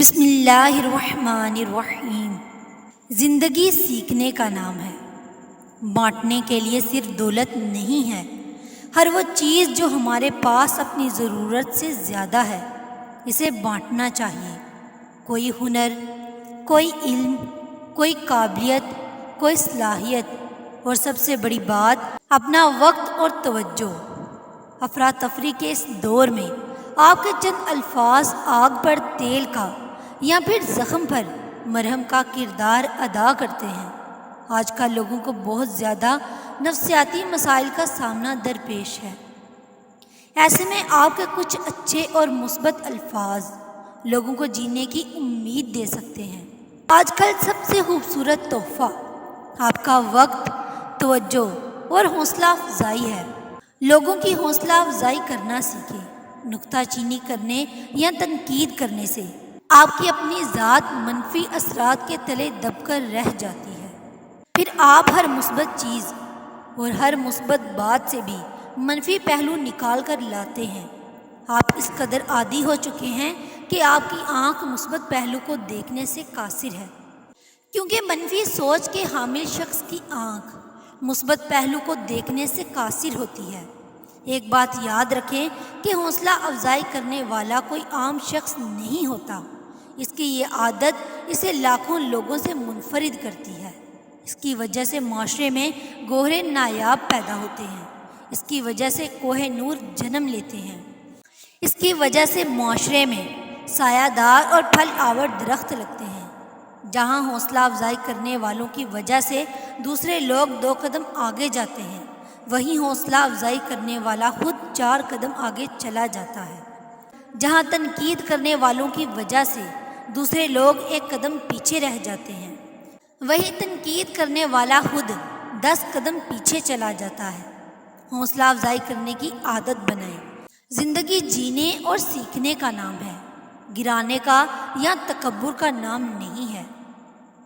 بسم اللہ الرحمن الرحیم۔ زندگی سیکھنے کا نام ہے، بانٹنے کے لیے صرف دولت نہیں ہے۔ ہر وہ چیز جو ہمارے پاس اپنی ضرورت سے زیادہ ہے، اسے بانٹنا چاہیے۔ کوئی ہنر، کوئی علم، کوئی قابلیت، کوئی صلاحیت، اور سب سے بڑی بات اپنا وقت اور توجہ۔ افراتفری کے اس دور میں آپ کے چند الفاظ آگ پر تیل کا یا پھر زخم پر مرہم کا کردار ادا کرتے ہیں۔ آج کل لوگوں کو بہت زیادہ نفسیاتی مسائل کا سامنا درپیش ہے۔ ایسے میں آپ کے کچھ اچھے اور مثبت الفاظ لوگوں کو جینے کی امید دے سکتے ہیں۔ آج کل سب سے خوبصورت تحفہ آپ کا وقت، توجہ اور حوصلہ افزائی ہے۔ لوگوں کی حوصلہ افزائی کرنا سیکھیں۔ نکتہ چینی کرنے یا تنقید کرنے سے آپ کی اپنی ذات منفی اثرات کے تلے دب کر رہ جاتی ہے۔ پھر آپ ہر مثبت چیز اور ہر مثبت بات سے بھی منفی پہلو نکال کر لاتے ہیں۔ آپ اس قدر عادی ہو چکے ہیں کہ آپ کی آنکھ مثبت پہلو کو دیکھنے سے قاصر ہے، کیونکہ منفی سوچ کے حامل شخص کی آنکھ مثبت پہلو کو دیکھنے سے قاصر ہوتی ہے۔ ایک بات یاد رکھیں کہ حوصلہ افزائی کرنے والا کوئی عام شخص نہیں ہوتا۔ اس کی یہ عادت اسے لاکھوں لوگوں سے منفرد کرتی ہے۔ اس کی وجہ سے معاشرے میں گوہرے نایاب پیدا ہوتے ہیں۔ اس کی وجہ سے کوہ نور جنم لیتے ہیں۔ اس کی وجہ سے معاشرے میں سایہ دار اور پھل آور درخت لگتے ہیں۔ جہاں حوصلہ افزائی کرنے والوں کی وجہ سے دوسرے لوگ 2 قدم آگے جاتے ہیں، وہیں حوصلہ افزائی کرنے والا خود 4 قدم آگے چلا جاتا ہے۔ جہاں تنقید کرنے والوں کی وجہ سے دوسرے لوگ 1 قدم پیچھے رہ جاتے ہیں، وہی تنقید کرنے والا خود 10 قدم پیچھے چلا جاتا ہے۔ حوصلہ افزائی کرنے کی عادت بنائیں۔ زندگی جینے اور سیکھنے کا نام ہے، گرانے کا یا تکبر کا نام نہیں ہے۔